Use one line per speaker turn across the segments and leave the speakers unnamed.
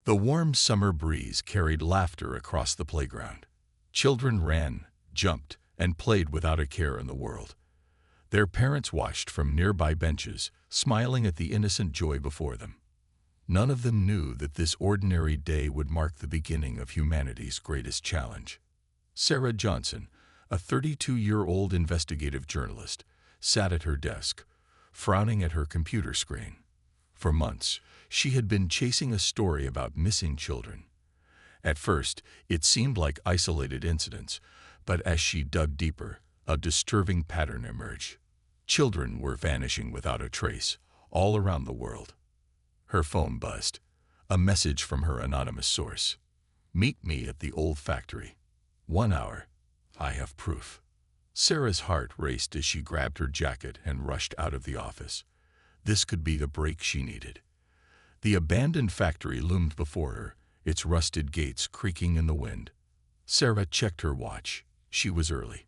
The warm summer breeze carried laughter across the playground. Children ran, jumped, and played without a care in the world. Their parents watched from nearby benches, smiling at the innocent joy before them. None of them knew that this ordinary day would mark the beginning of humanity's greatest challenge. Sarah Johnson, a 32-year-old investigative journalist, sat at her desk, frowning at her computer screen. For months, she had been chasing a story about missing children. At first, it seemed like isolated incidents, but as she dug deeper, a disturbing pattern emerged. Children were vanishing without a trace, all around the world. Her phone buzzed. A message from her anonymous source. "Meet me at the old factory. 1 hour. I have proof." Sarah's heart raced as she grabbed her jacket and rushed out of the office. This could be the break she needed. The abandoned factory loomed before her, its rusted gates creaking in the wind. Sarah checked her watch. She was early.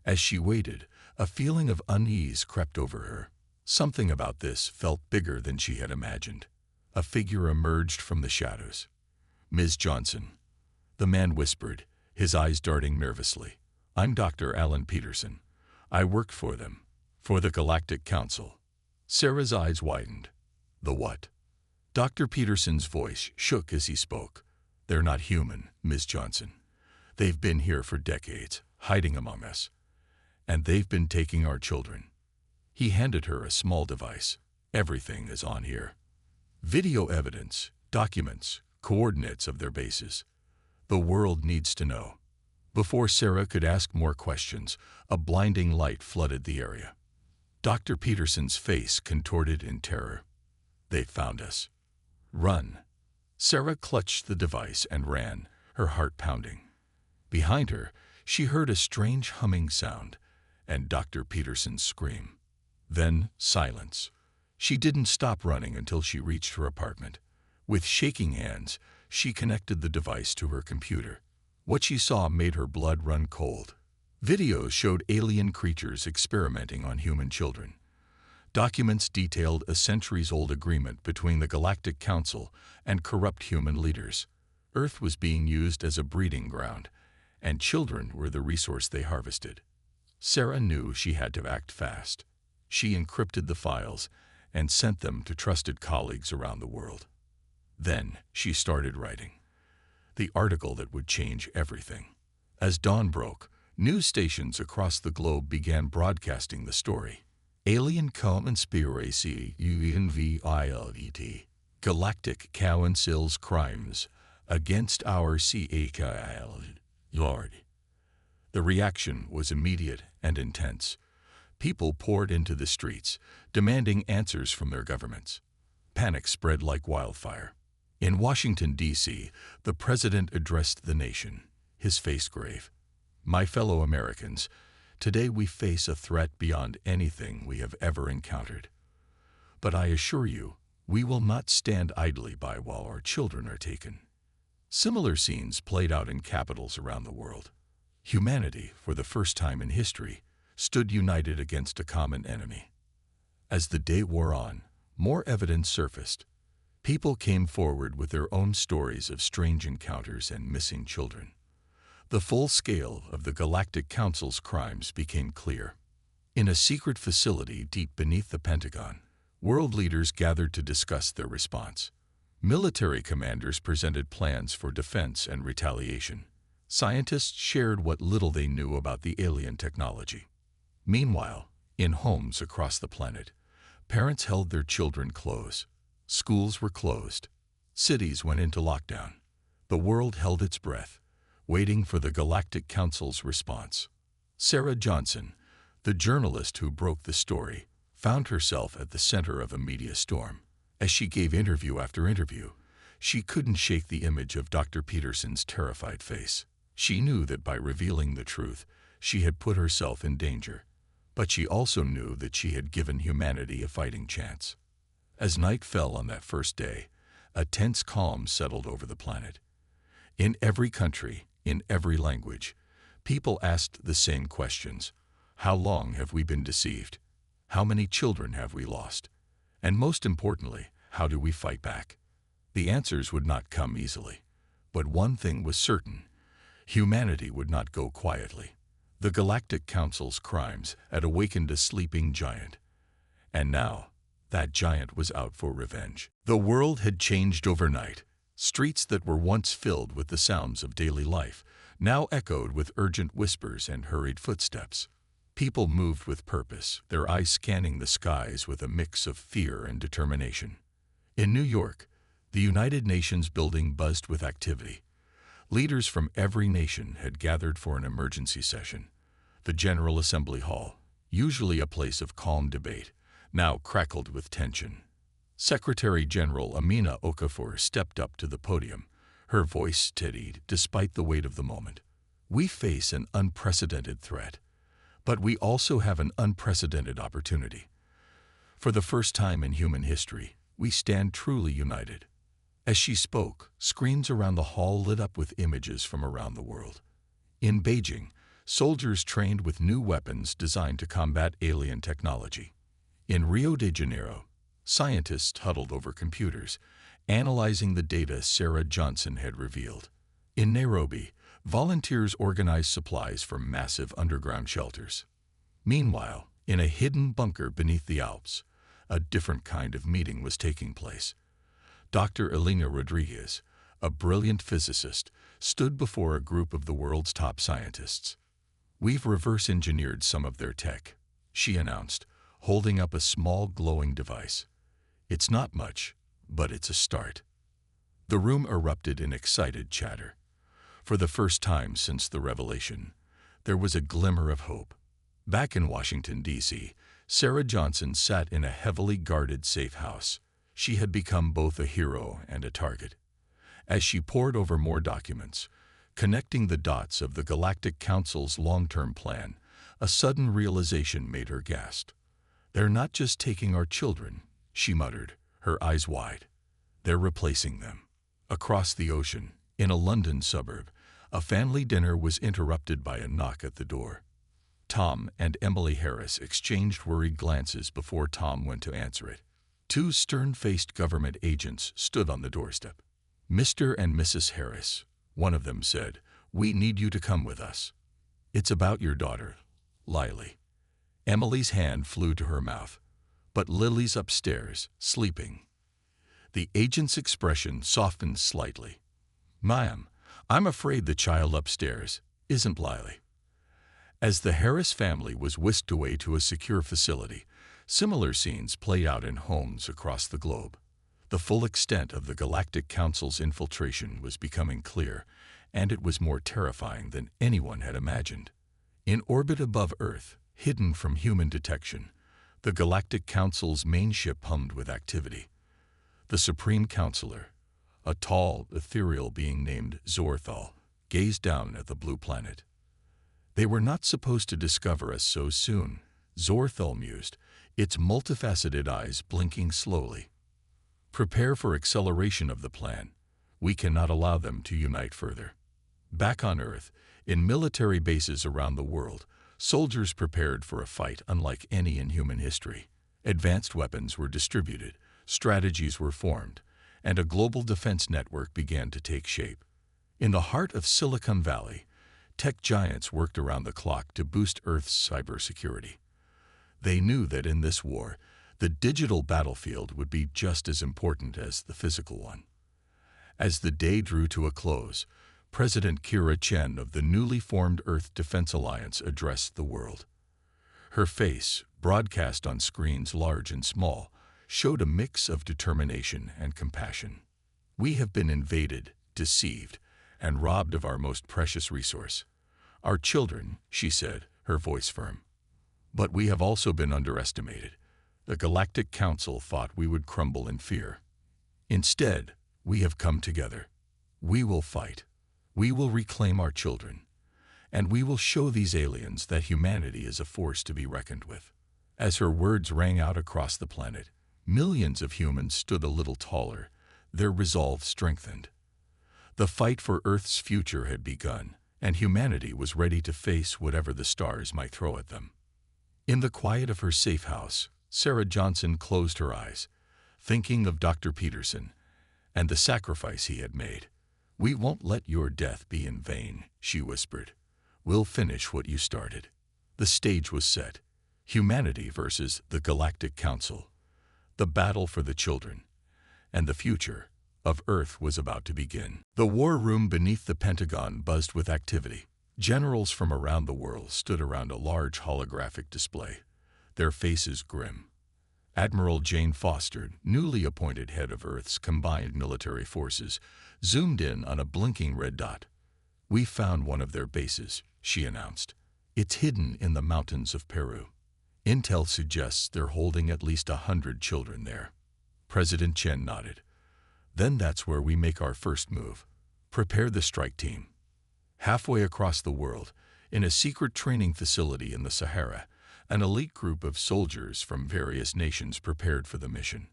As she waited, a feeling of unease crept over her. Something about this felt bigger than she had imagined. A figure emerged from the shadows. "Ms. Johnson," the man whispered, his eyes darting nervously. "I'm Dr. Alan Peterson. I worked for them, for the Galactic Council." Sarah's eyes widened. "The what?" Dr. Peterson's voice shook as he spoke. "They're not human, Ms. Johnson. They've been here for decades, hiding among us. And they've been taking our children." He handed her a small device. "Everything is on here. Video evidence, documents, coordinates of their bases. The world needs to know." Before Sarah could ask more questions, a blinding light flooded the area. Dr. Peterson's face contorted in terror. "They found us. Run." Sarah clutched the device and ran, her heart pounding. Behind her, she heard a strange humming sound, and Dr. Peterson's scream. Then silence. She didn't stop running until she reached her apartment. With shaking hands, she connected the device to her computer. What she saw made her blood run cold. Videos showed alien creatures experimenting on human children. Documents detailed a centuries-old agreement between the Galactic Council and corrupt human leaders. Earth was being used as a breeding ground, and children were the resource they harvested. Sarah knew she had to act fast. She encrypted the files and sent them to trusted colleagues around the world. Then she started writing. The article that would change everything. As dawn broke, news stations across the globe began broadcasting the story. Alien conspiracy UNVILET. Galactic Council's crimes against our Lord. The reaction was immediate and intense. People poured into the streets, demanding answers from their governments. Panic spread like wildfire. In Washington, D.C., the president addressed the nation, his face grave. "My fellow Americans, today we face a threat beyond anything we have ever encountered. But I assure you, we will not stand idly by while our children are taken." Similar scenes played out in capitals around the world. Humanity, for the first time in history, stood united against a common enemy. As the day wore on, more evidence surfaced. People came forward with their own stories of strange encounters and missing children. The full scale of the Galactic Council's crimes became clear. In a secret facility deep beneath the Pentagon, world leaders gathered to discuss their response. Military commanders presented plans for defense and retaliation. Scientists shared what little they knew about the alien technology. Meanwhile, in homes across the planet, parents held their children close. Schools were closed. Cities went into lockdown. The world held its breath, waiting for the Galactic Council's response. Sarah Johnson, the journalist who broke the story, found herself at the center of a media storm. As she gave interview after interview, she couldn't shake the image of Dr. Peterson's terrified face. She knew that by revealing the truth, she had put herself in danger. But she also knew that she had given humanity a fighting chance. As night fell on that first day, a tense calm settled over the planet. In every country, in every language, people asked the same questions. How long have we been deceived? How many children have we lost? And most importantly, how do we fight back? The answers would not come easily. But one thing was certain: humanity would not go quietly. The Galactic Council's crimes had awakened a sleeping giant. And now, that giant was out for revenge. The world had changed overnight. Streets that were once filled with the sounds of daily life now echoed with urgent whispers and hurried footsteps. People moved with purpose, their eyes scanning the skies with a mix of fear and determination. In New York, the United Nations building buzzed with activity. Leaders from every nation had gathered for an emergency session. The General Assembly Hall, usually a place of calm debate, now crackled with tension. Secretary General Amina Okafor stepped up to the podium, her voice steadied despite the weight of the moment. We face an unprecedented threat, but we also have an unprecedented opportunity. For the first time in human history, we stand truly united. As she spoke, screens around the hall lit up with images from around the world. In Beijing, soldiers trained with new weapons designed to combat alien technology. In Rio de Janeiro, scientists huddled over computers, analyzing the data Sarah Johnson had revealed. In Nairobi, volunteers organized supplies for massive underground shelters. Meanwhile, in a hidden bunker beneath the Alps, a different kind of meeting was taking place. Dr. Elena Rodriguez, a brilliant physicist, stood before a group of the world's top scientists. "We've reverse-engineered some of their tech," she announced, holding up a small glowing device. "It's not much, but it's a start." The room erupted in excited chatter. For the first time since the revelation, there was a glimmer of hope. Back in Washington, D.C., Sarah Johnson sat in a heavily guarded safe house. She had become both a hero and a target. As she pored over more documents, connecting the dots of the Galactic Council's long-term plan, a sudden realization made her gasp. "They're not just taking our children," she muttered, her eyes wide. "They're replacing them." Across the ocean, in a London suburb, a family dinner was interrupted by a knock at the door. Tom and Emily Harris exchanged worried glances before Tom went to answer it. Two stern-faced government agents stood on the doorstep. "Mr. and Mrs. Harris," one of them said, "we need you to come with us. It's about your daughter, Lily." Emily's hand flew to her mouth. "But Lily's upstairs, sleeping." The agent's expression softened slightly. "Ma'am, I'm afraid the child upstairs isn't Lily." As the Harris family was whisked away to a secure facility, similar scenes played out in homes across the globe. The full extent of the Galactic Council's infiltration was becoming clear, and it was more terrifying than anyone had imagined. In orbit above Earth, hidden from human detection, the Galactic Council's main ship hummed with activity. The Supreme Counselor, a tall, ethereal being named Zorthal, gazed down at the blue planet. "They were not supposed to discover us so soon," Zorthal mused, its multifaceted eyes blinking slowly. "Prepare for acceleration of the plan. We cannot allow them to unite further." Back on Earth, in military bases around the world, soldiers prepared for a fight unlike any in human history. Advanced weapons were distributed, strategies were formed, and a global defense network began to take shape. In the heart of Silicon Valley, tech giants worked around the clock to boost Earth's cybersecurity. They knew that in this war, the digital battlefield would be just as important as the physical one. As the day drew to a close, President Kira Chen of the newly formed Earth Defense Alliance addressed the world. Her face, broadcast on screens large and small, showed a mix of determination and compassion. "We have been invaded, deceived, and robbed of our most precious resource. Our children," she said, her voice firm. "But we have also been underestimated. The Galactic Council thought we would crumble in fear. Instead, we have come together. We will fight. We will reclaim our children. And we will show these aliens that humanity is a force to be reckoned with." As her words rang out across the planet, millions of humans stood a little taller, their resolve strengthened. The fight for Earth's future had begun, and humanity was ready to face whatever the stars might throw at them. In the quiet of her safe house, Sarah Johnson closed her eyes, thinking of Dr. Peterson, and the sacrifice he had made. "We won't let your death be in vain," she whispered. "We'll finish what you started." The stage was set. Humanity versus the Galactic Council. The battle for the children and the future of Earth was about to begin. The war room beneath the Pentagon buzzed with activity. Generals from around the world stood around a large holographic display, their faces grim. Admiral Jane Foster, newly appointed head of Earth's combined military forces, zoomed in on a blinking red dot. "We found one of their bases," she announced. "It's hidden in the mountains of Peru. Intel suggests they're holding at least 100 children there." President Chen nodded. "Then that's where we make our first move. Prepare the strike team." Halfway across the world, in a secret training facility in the Sahara, an elite group of soldiers from various nations prepared for the mission.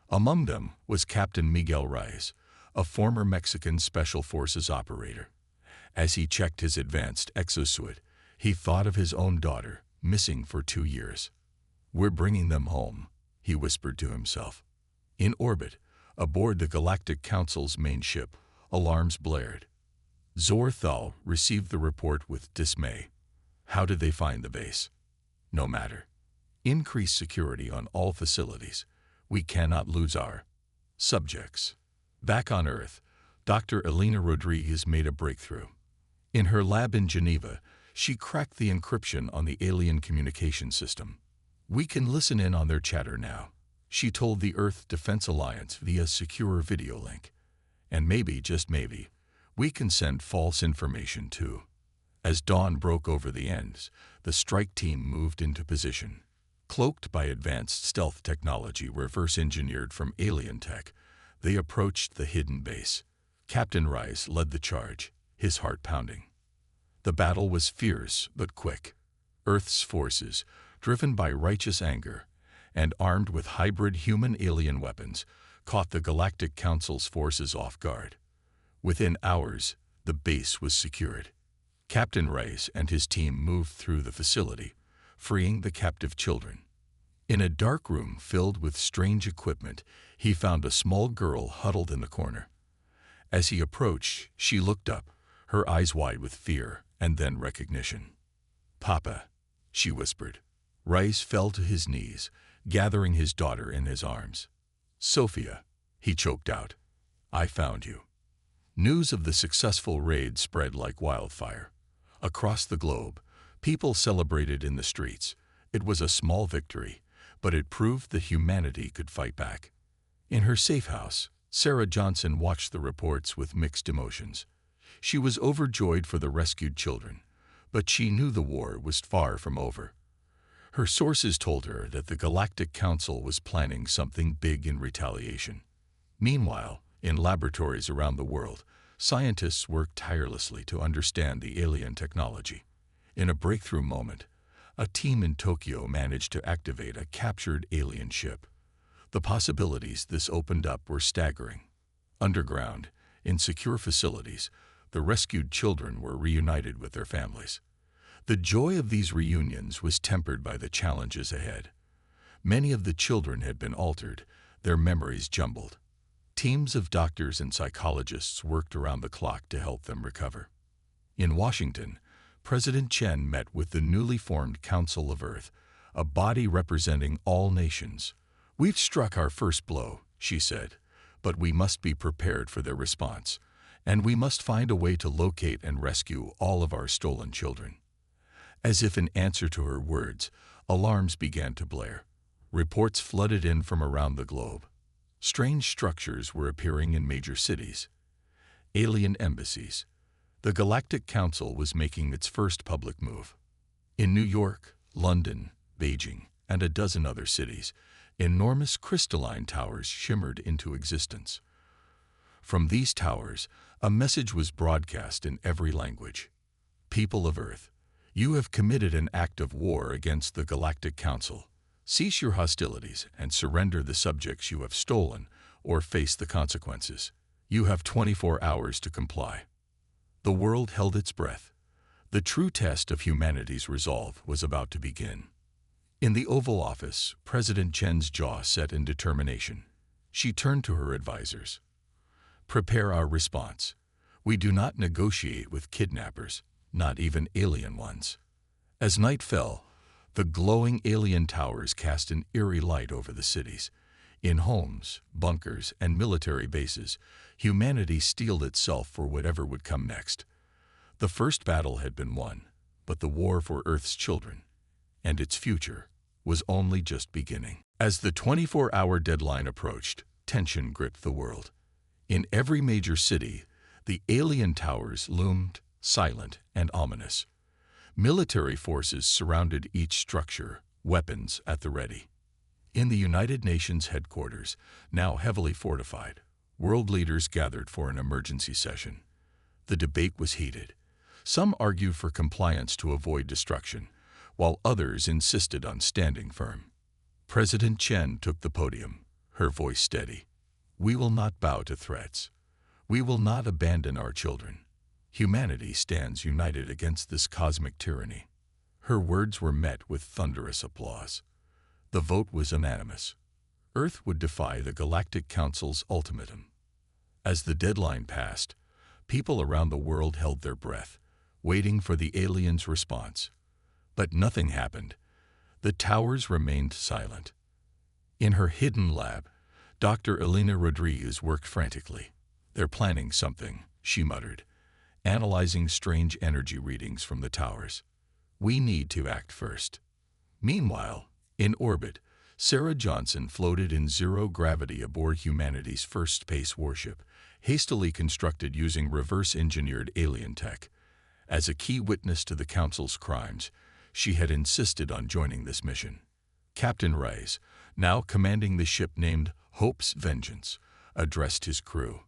Among them was Captain Miguel Reyes, a former Mexican Special Forces operator. As he checked his advanced exosuit, he thought of his own daughter, missing for 2 years. "We're bringing them home," he whispered to himself. In orbit, aboard the Galactic Council's main ship, alarms blared. Zorthal received the report with dismay. How did they find the base? No matter. Increase security on all facilities. We cannot lose our subjects. Back on Earth, Dr. Elena Rodriguez made a breakthrough. In her lab in Geneva, she cracked the encryption on the alien communication system. "We can listen in on their chatter now," she told the Earth Defense Alliance via secure video link. "And maybe, just maybe, we can send false information too." As dawn broke over the ends, the strike team moved into position. Cloaked by advanced stealth technology reverse-engineered from alien tech, they approached the hidden base. Captain Rice led the charge, his heart pounding. The battle was fierce but quick. Earth's forces, driven by righteous anger and armed with hybrid human-alien weapons, caught the Galactic Council's forces off guard. Within hours, the base was secured. Captain Rice and his team moved through the facility, freeing the captive children. In a dark room filled with strange equipment, he found a small girl huddled in the corner. As he approached, she looked up, her eyes wide with fear and then recognition. "Papa," she whispered. Rice fell to his knees, gathering his daughter in his arms. "Sophia," he choked out, "I found you." News of the successful raid spread like wildfire. Across the globe, people celebrated in the streets. It was a small victory, but it proved that humanity could fight back. In her safe house, Sarah Johnson watched the reports with mixed emotions. She was overjoyed for the rescued children, but she knew the war was far from over. Her sources told her that the Galactic Council was planning something big in retaliation. Meanwhile, in laboratories around the world, scientists worked tirelessly to understand the alien technology. In a breakthrough moment, a team in Tokyo managed to activate a captured alien ship. The possibilities this opened up were staggering. Underground, in secure facilities, the rescued children were reunited with their families. The joy of these reunions was tempered by the challenges ahead. Many of the children had been altered, their memories jumbled. Teams of doctors and psychologists worked around the clock to help them recover. In Washington, President Chen met with the newly formed Council of Earth, a body representing all nations. "We've struck our first blow," she said, "but we must be prepared for their response, and we must find a way to locate and rescue all of our stolen children." As if in answer to her words, alarms began to blare. Reports flooded in from around the globe. Strange structures were appearing in major cities. Alien embassies. The Galactic Council was making its first public move. In New York, London, Beijing, and a dozen other cities, enormous crystalline towers shimmered into existence. From these towers, a message was broadcast in every language. "People of Earth, you have committed an act of war against the Galactic Council. Cease your hostilities and surrender the subjects you have stolen, or face the consequences. You have 24 hours to comply." The world held its breath. The true test of humanity's resolve was about to begin. In the Oval Office, President Chen's jaw set in determination. She turned to her advisors. Prepare our response. We do not negotiate with kidnappers, not even alien ones. As night fell, the glowing alien towers cast an eerie light over the cities. In homes, bunkers, and military bases, humanity steeled itself for whatever would come next. The first battle had been won, but the war for Earth's children and its future was only just beginning. As the 24-hour deadline approached, tension gripped the world. In every major city, the alien towers loomed, silent and ominous. Military forces surrounded each structure, weapons at the ready. In the United Nations headquarters, now heavily fortified, world leaders gathered for an emergency session. The debate was heated. Some argued for compliance to avoid destruction, while others insisted on standing firm. President Chen took the podium, her voice steady. "We will not bow to threats. We will not abandon our children. Humanity stands united against this cosmic tyranny." Her words were met with thunderous applause. The vote was unanimous. Earth would defy the Galactic Council's ultimatum. As the deadline passed, people around the world held their breath, waiting for the aliens' response. But nothing happened. The towers remained silent. In her hidden lab, Dr. Elena Rodriguez worked frantically. "They're planning something," she muttered, analyzing strange energy readings from the towers. "We need to act first." Meanwhile, in orbit, Sarah Johnson floated in zero gravity aboard humanity's first space warship, hastily constructed using reverse-engineered alien tech. As a key witness to the Council's crimes, she had insisted on joining this mission. Captain Reyes, now commanding the ship named Hope's Vengeance, addressed his crew.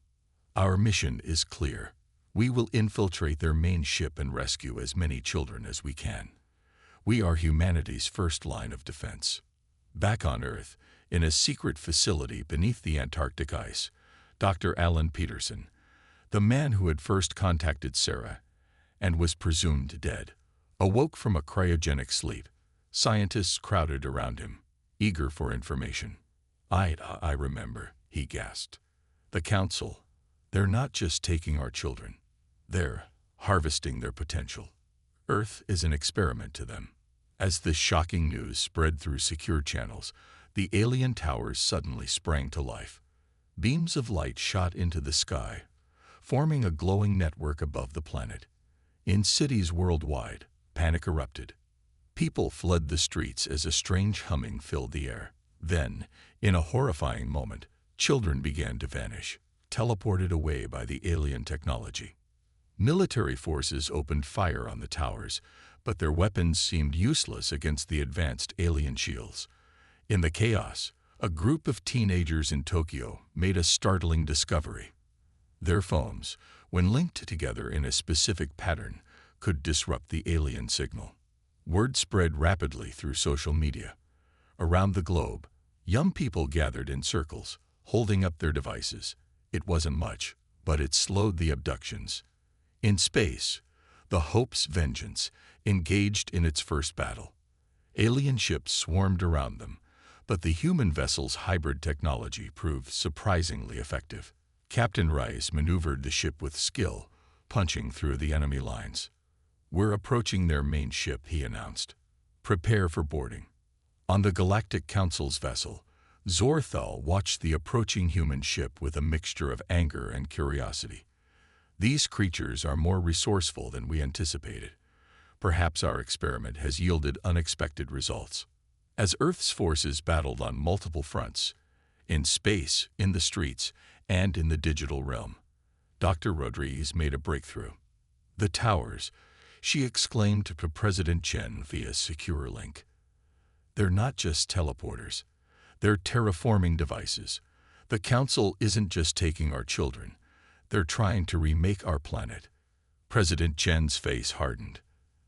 "Our mission is clear. We will infiltrate their main ship and rescue as many children as we can. We are humanity's first line of defense." Back on Earth, in a secret facility beneath the Antarctic ice, Dr. Alan Peterson, the man who had first contacted Sarah and was presumed dead, awoke from a cryogenic sleep. Scientists crowded around him, eager for information. I remember," he gasped. "The Council, they're not just taking our children. They're harvesting their potential. Earth is an experiment to them." As this shocking news spread through secure channels, the alien towers suddenly sprang to life. Beams of light shot into the sky, forming a glowing network above the planet. In cities worldwide, panic erupted. People fled the streets as a strange humming filled the air. Then, in a horrifying moment, children began to vanish, teleported away by the alien technology. Military forces opened fire on the towers, but their weapons seemed useless against the advanced alien shields. In the chaos, a group of teenagers in Tokyo made a startling discovery. Their phones, when linked together in a specific pattern, could disrupt the alien signal. Word spread rapidly through social media. Around the globe, young people gathered in circles, holding up their devices. It wasn't much, but it slowed the abductions. In space, the Hope's Vengeance engaged in its first battle. Alien ships swarmed around them, but the human vessel's hybrid technology proved surprisingly effective. Captain Rice maneuvered the ship with skill, punching through the enemy lines. "We're approaching their main ship," he announced. "Prepare for boarding." On the Galactic Council's vessel, Zorthal watched the approaching human ship with a mixture of anger and curiosity. "These creatures are more resourceful than we anticipated. Perhaps our experiment has yielded unexpected results." As Earth's forces battled on multiple fronts, in space, in the streets, and in the digital realm, Dr. Rodriguez made a breakthrough. "The towers," she exclaimed to President Chen via secure link. "They're not just teleporters. They're terraforming devices. The Council isn't just taking our children. They're trying to remake our planet." President Chen's face hardened.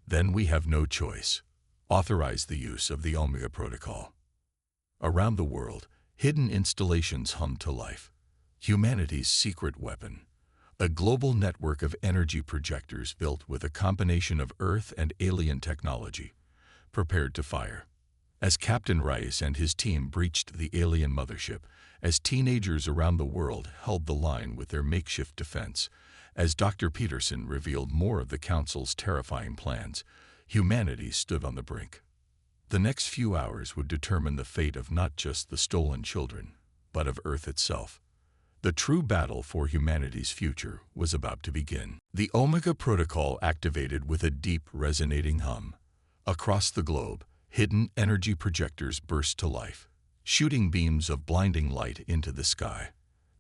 "Then we have no choice. Authorize the use of the Omega Protocol." Around the world, hidden installations hummed to life. Humanity's secret weapon, a global network of energy projectors built with a combination of Earth and alien technology, prepared to fire. As Captain Rice and his team breached the alien mothership, as teenagers around the world held the line with their makeshift defense, as Dr. Peterson revealed more of the Council's terrifying plans, humanity stood on the brink. The next few hours would determine the fate of not just the stolen children, but of Earth itself. The true battle for humanity's future was about to begin. The Omega Protocol activated with a deep, resonating hum. Across the globe, hidden energy projectors burst to life, shooting beams of blinding light into the sky.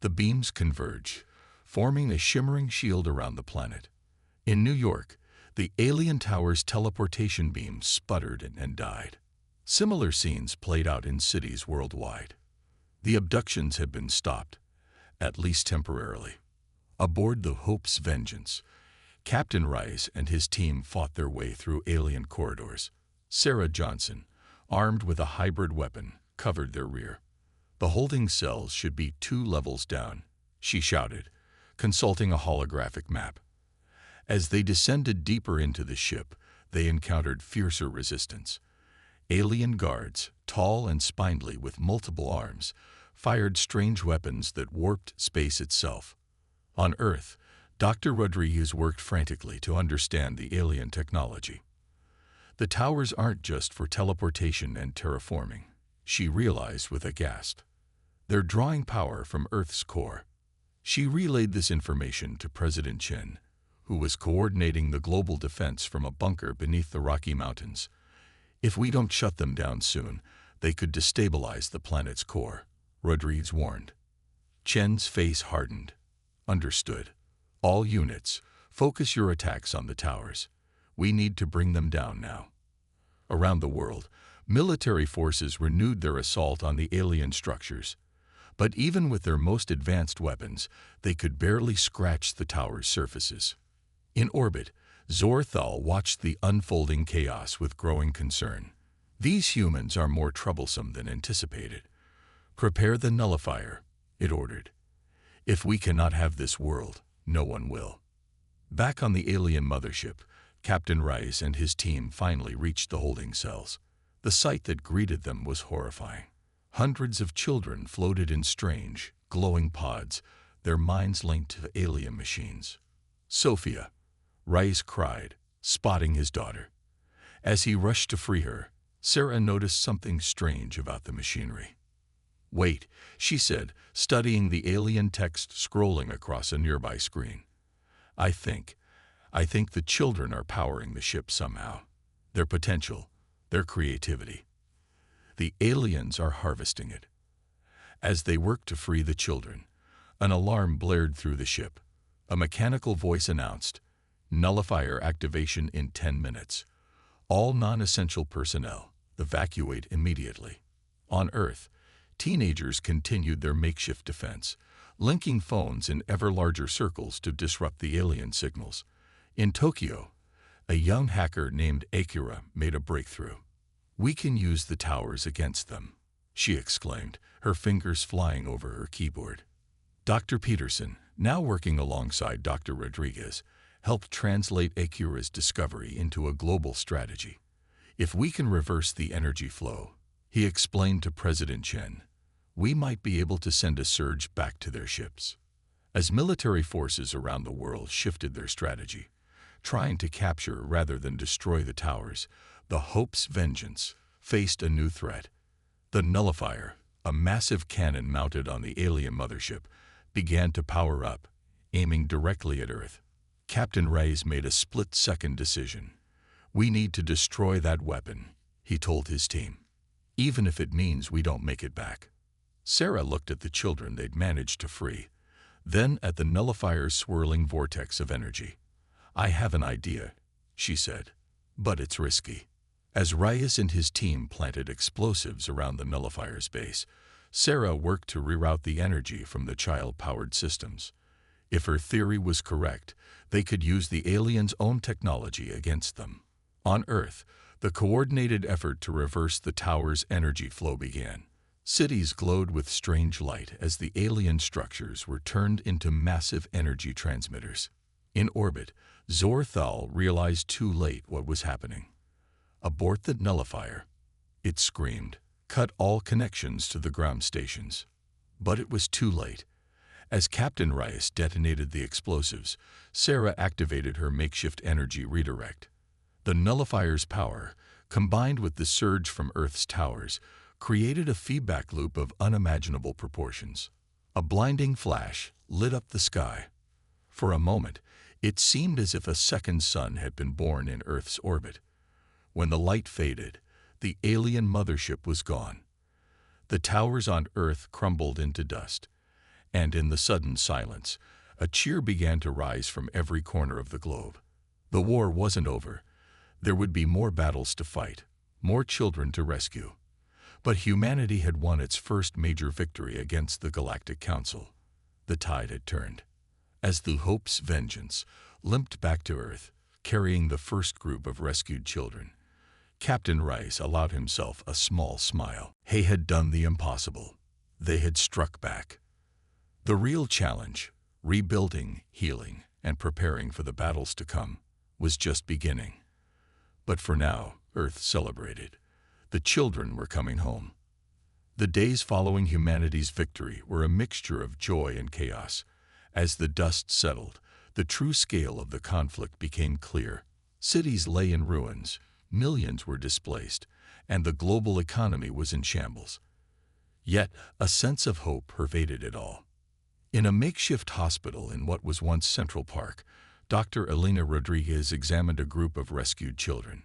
The beams converge, forming a shimmering shield around the planet. In New York, the alien tower's teleportation beam sputtered and died. Similar scenes played out in cities worldwide. The abductions had been stopped, at least temporarily. Aboard the Hope's Vengeance, Captain Rice and his team fought their way through alien corridors. Sarah Johnson, armed with a hybrid weapon, covered their rear. The holding cells should be 2 levels down, she shouted, consulting a holographic map. As they descended deeper into the ship, they encountered fiercer resistance. Alien guards, tall and spindly with multiple arms, fired strange weapons that warped space itself. On Earth, Dr. Rodriguez worked frantically to understand the alien technology. The towers aren't just for teleportation and terraforming, she realized with a gasp. They're drawing power from Earth's core. She relayed this information to President Chen, who was coordinating the global defense from a bunker beneath the Rocky Mountains. If we don't shut them down soon, they could destabilize the planet's core, Rodriguez warned. Chen's face hardened. Understood. All units, focus your attacks on the towers. We need to bring them down now. Around the world, military forces renewed their assault on the alien structures. But even with their most advanced weapons, they could barely scratch the tower's surfaces. In orbit, Zorthal watched the unfolding chaos with growing concern. These humans are more troublesome than anticipated. Prepare the nullifier, it ordered. If we cannot have this world, no one will. Back on the alien mothership, Captain Rice and his team finally reached the holding cells. The sight that greeted them was horrifying. Hundreds of children floated in strange, glowing pods, their minds linked to alien machines. Sophia, Rice cried, spotting his daughter. As he rushed to free her, Sarah noticed something strange about the machinery. Wait, she said, studying the alien text scrolling across a nearby screen. I think the children are powering the ship somehow. Their potential, their creativity. The aliens are harvesting it. As they worked to free the children, an alarm blared through the ship. A mechanical voice announced, "Nullifier activation in 10 minutes. All non-essential personnel, evacuate immediately." On Earth, teenagers continued their makeshift defense, linking phones in ever larger circles to disrupt the alien signals. In Tokyo, a young hacker named Akira made a breakthrough. "We can use the towers against them," she exclaimed, her fingers flying over her keyboard. Dr. Peterson, now working alongside Dr. Rodriguez, helped translate Akira's discovery into a global strategy. If we can reverse the energy flow, he explained to President Chen, we might be able to send a surge back to their ships. As military forces around the world shifted their strategy, trying to capture rather than destroy the towers, the Hope's Vengeance faced a new threat. The nullifier, a massive cannon mounted on the alien mothership, began to power up, aiming directly at Earth. Captain Rice made a split-second decision. "We need to destroy that weapon," he told his team, "even if it means we don't make it back." Sarah looked at the children they'd managed to free, then at the nullifier's swirling vortex of energy. "I have an idea," she said, "but it's risky." As Rice and his team planted explosives around the nullifier's base, Sarah worked to reroute the energy from the child-powered systems. If her theory was correct, they could use the aliens' own technology against them. On Earth, the coordinated effort to reverse the tower's energy flow began. Cities glowed with strange light as the alien structures were turned into massive energy transmitters. In orbit, Zorthal realized too late what was happening. Abort the nullifier. It screamed, cut all connections to the ground stations. But it was too late. As Captain Rice detonated the explosives, Sarah activated her makeshift energy redirect. The nullifier's power, combined with the surge from Earth's towers, created a feedback loop of unimaginable proportions. A blinding flash lit up the sky. For a moment, it seemed as if a second sun had been born in Earth's orbit. When the light faded, the alien mothership was gone. The towers on Earth crumbled into dust, and in the sudden silence, a cheer began to rise from every corner of the globe. The war wasn't over. There would be more battles to fight, more children to rescue. But humanity had won its first major victory against the Galactic Council. The tide had turned. As the Hope's Vengeance limped back to Earth, carrying the first group of rescued children, Captain Rice allowed himself a small smile. They had done the impossible. They had struck back. The real challenge, rebuilding, healing, and preparing for the battles to come, was just beginning. But for now, Earth celebrated. The children were coming home. The days following humanity's victory were a mixture of joy and chaos. As the dust settled, the true scale of the conflict became clear. Cities lay in ruins, millions were displaced, and the global economy was in shambles. Yet, a sense of hope pervaded it all. In a makeshift hospital in what was once Central Park, Dr. Elena Rodriguez examined a group of rescued children.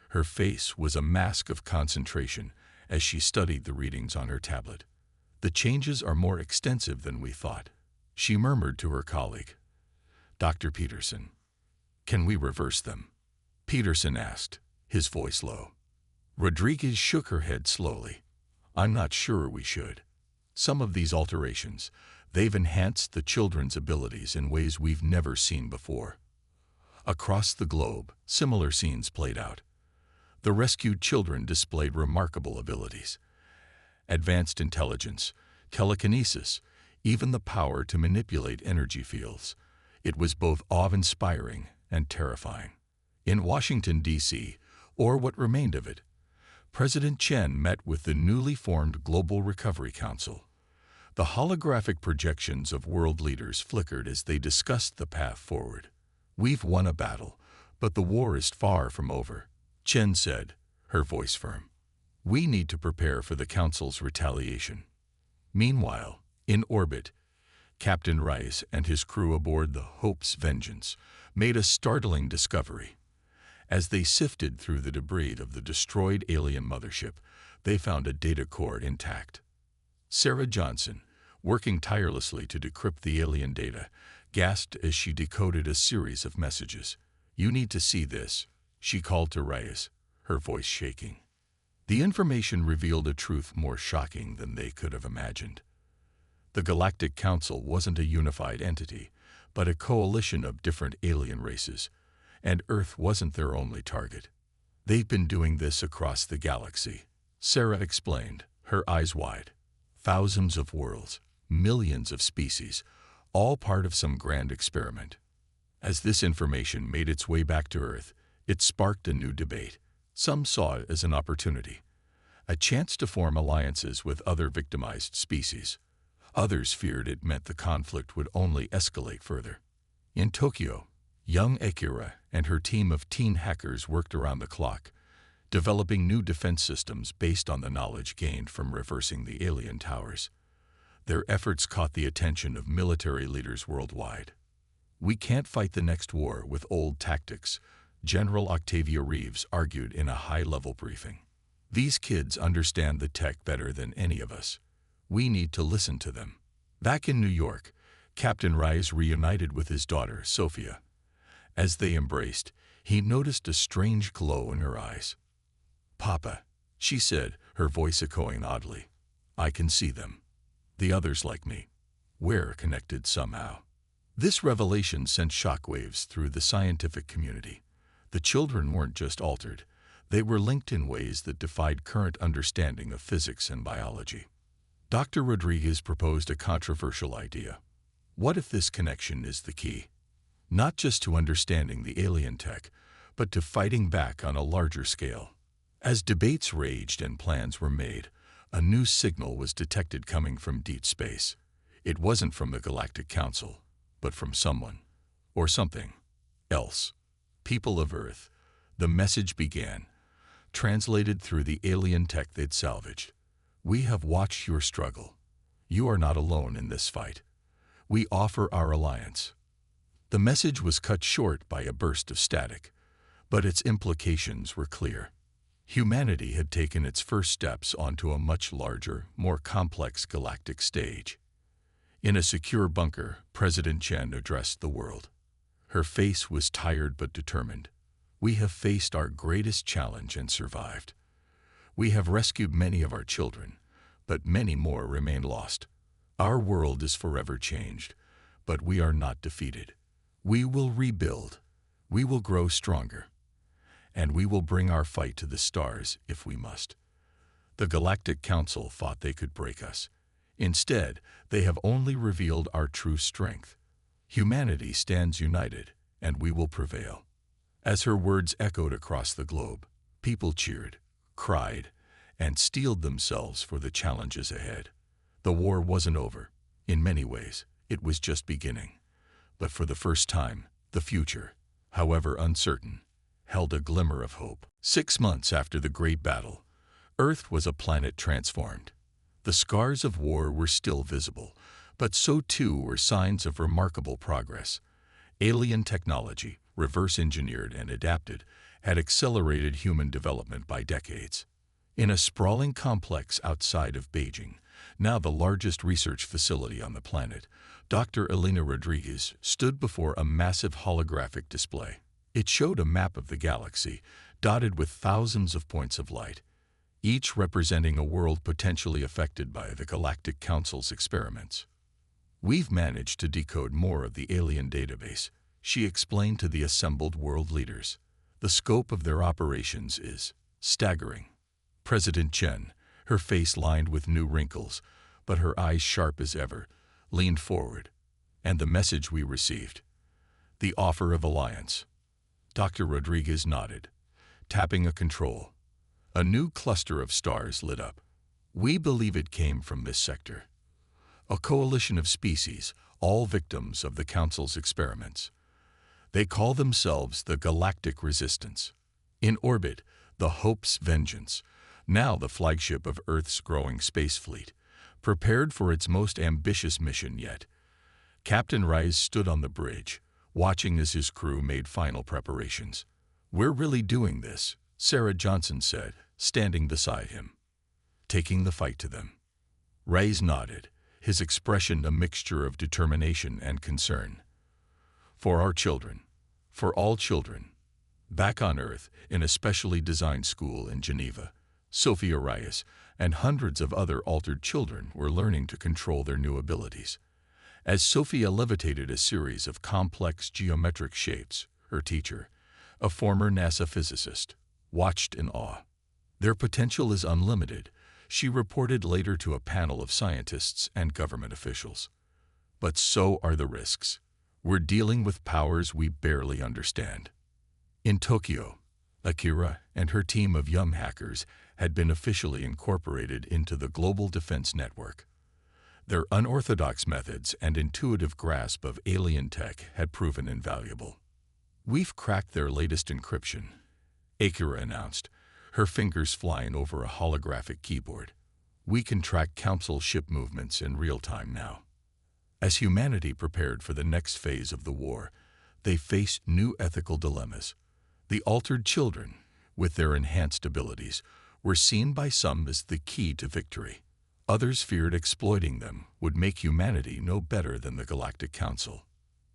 Her face was a mask of concentration as she studied the readings on her tablet. "The changes are more extensive than we thought," she murmured to her colleague. "Dr. Peterson, can we reverse them?" Peterson asked, his voice low. Rodriguez shook her head slowly. "I'm not sure we should. Some of these alterations, they've enhanced the children's abilities in ways we've never seen before." Across the globe, similar scenes played out. The rescued children displayed remarkable abilities. Advanced intelligence, telekinesis, even the power to manipulate energy fields. It was both awe-inspiring and terrifying. In Washington, D.C., or what remained of it, President Chen met with the newly formed Global Recovery Council. The holographic projections of world leaders flickered as they discussed the path forward. "We've won a battle, but the war is far from over," Chen said, her voice firm. "We need to prepare for the Council's retaliation." Meanwhile, in orbit, Captain Rice and his crew aboard the Hope's Vengeance made a startling discovery. As they sifted through the debris of the destroyed alien mothership, they found a data core intact. Sarah Johnson, working tirelessly to decrypt the alien data, gasped as she decoded a series of messages. "You need to see this," she called to Rice, her voice shaking. The information revealed a truth more shocking than they could have imagined. The Galactic Council wasn't a unified entity, but a coalition of different alien races, and Earth wasn't their only target. "They've been doing this across the galaxy," Sarah explained, her eyes wide. "Thousands of worlds, millions of species, all part of some grand experiment." As this information made its way back to Earth, it sparked a new debate. Some saw it as an opportunity, a chance to form alliances with other victimized species. Others feared it meant the conflict would only escalate further. In Tokyo, young Akira and her team of teen hackers worked around the clock, developing new defense systems based on the knowledge gained from reversing the alien towers. Their efforts caught the attention of military leaders worldwide. "We can't fight the next war with old tactics," General Octavia Reeves argued in a high-level briefing. "These kids understand the tech better than any of us. We need to listen to them." Back in New York, Captain Rice reunited with his daughter, Sophia. As they embraced, he noticed a strange glow in her eyes. "Papa," she said, her voice echoing oddly, "I can see them. The others like me. We're connected somehow." This revelation sent shockwaves through the scientific community. The children weren't just altered, they were linked in ways that defied current understanding of physics and biology. Dr. Rodriguez proposed a controversial idea. What if this connection is the key? Not just to understanding the alien tech, but to fighting back on a larger scale. As debates raged and plans were made, a new signal was detected coming from deep space. It wasn't from the Galactic Council, but from someone, or something, else. People of Earth. The message began, translated through the alien tech they'd salvaged. We have watched your struggle. You are not alone in this fight. We offer our alliance. The message was cut short by a burst of static, but its implications were clear. Humanity had taken its first steps onto a much larger, more complex galactic stage. In a secure bunker, President Chen addressed the world. Her face was tired but determined. We have faced our greatest challenge and survived. We have rescued many of our children, but many more remain lost. Our world is forever changed, but we are not defeated. We will rebuild. We will grow stronger. And we will bring our fight to the stars if we must. The Galactic Council thought they could break us. Instead, they have only revealed our true strength. Humanity stands united, and we will prevail. As her words echoed across the globe, people cheered, cried, and steeled themselves for the challenges ahead. The war wasn't over. In many ways, it was just beginning. But for the first time, the future, however uncertain, held a glimmer of hope. 6 months after the Great Battle, Earth was a planet transformed. The scars of war were still visible, but so too were signs of remarkable progress. Alien technology, reverse-engineered and adapted, had accelerated human development by decades. In a sprawling complex outside of Beijing, now the largest research facility on the planet, Dr. Elena Rodriguez stood before a massive holographic display. It showed a map of the galaxy, dotted with thousands of points of light, each representing a world potentially affected by the Galactic Council's experiments. We've managed to decode more of the alien database, she explained to the assembled world leaders. The scope of their operations is staggering. President Chen, her face lined with new wrinkles, but her eyes sharp as ever, leaned forward. And the message we received. The offer of alliance. Dr. Rodriguez nodded, tapping a control. A new cluster of stars lit up. We believe it came from this sector. A coalition of species, all victims of the Council's experiments. They call themselves the Galactic Resistance. In orbit, the Hope's Vengeance, now the flagship of Earth's growing space fleet, prepared for its most ambitious mission yet. Captain Rice stood on the bridge, watching as his crew made final preparations. We're really doing this, Sarah Johnson said, standing beside him, taking the fight to them. Rice nodded, his expression a mixture of determination and concern. For our children, for all children. Back on Earth, in a specially designed school in Geneva, Sophia Reyes and hundreds of other altered children were learning to control their new abilities. As Sophia levitated a series of complex geometric shapes, her teacher, a former NASA physicist, watched in awe. Their potential is unlimited, she reported later to a panel of scientists and government officials. But so are the risks. We're dealing with powers we barely understand. In Tokyo, Akira and her team of young hackers had been officially incorporated into the Global Defense Network. Their unorthodox methods and intuitive grasp of alien tech had proven invaluable. We've cracked their latest encryption, Akira announced, her fingers flying over a holographic keyboard. We can track Council ship movements in real time now. As humanity prepared for the next phase of the war, they faced new ethical dilemmas. The altered children, with their enhanced abilities, were seen by some as the key to victory. Others feared exploiting them would make humanity no better than the Galactic Council.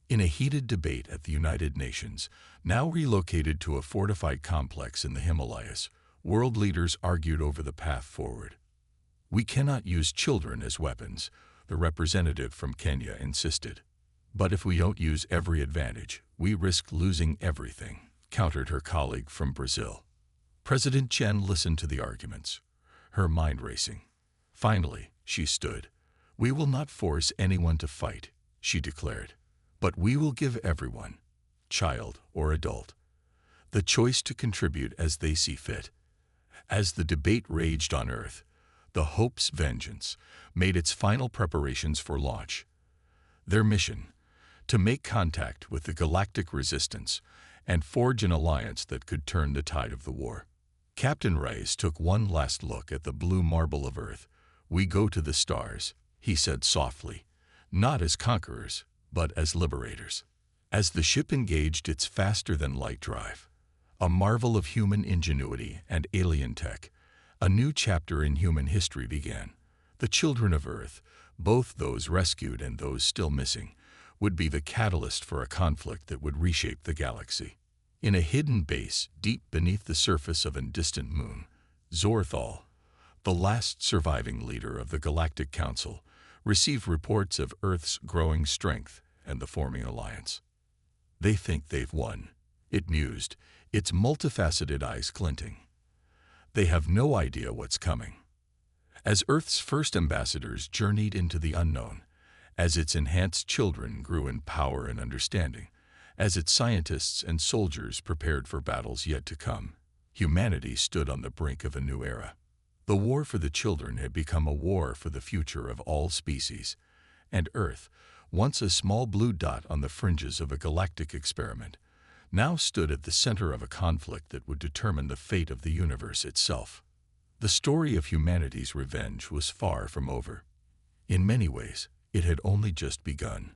In a heated debate at the United Nations, now relocated to a fortified complex in the Himalayas, world leaders argued over the path forward. We cannot use children as weapons, the representative from Kenya insisted. But if we don't use every advantage, we risk losing everything, countered her colleague from Brazil. President Chen listened to the arguments, her mind racing. Finally, she stood. We will not force anyone to fight, she declared, but we will give everyone, child or adult, the choice to contribute as they see fit. As the debate raged on Earth, the Hope's vengeance made its final preparations for launch. Their mission, to make contact with the Galactic Resistance and forge an alliance that could turn the tide of the war. Captain Reyes took one last look at the blue marble of Earth. "We go to the stars," he said softly, "not as conquerors, but as liberators." As the ship engaged its faster-than-light drive, a marvel of human ingenuity and alien tech, a new chapter in human history began. The children of Earth, both those rescued and those still missing, would be the catalyst for a conflict that would reshape the galaxy. In a hidden base deep beneath the surface of a distant moon, Zorthal, the last surviving leader of the Galactic Council, received reports of Earth's growing strength and the forming alliance. "They think they've won," it mused, its multifaceted eyes glinting. "They have no idea what's coming." As Earth's first ambassadors journeyed into the unknown, as its enhanced children grew in power and understanding, as its scientists and soldiers prepared for battles yet to come, humanity stood on the brink of a new era. The war for the children had become a war for the future of all species, and Earth, once a small blue dot on the fringes of a galactic experiment, now stood at the center of a conflict that would determine the fate of the universe itself. The story of humanity's revenge was far from over. In many ways, it had only just begun.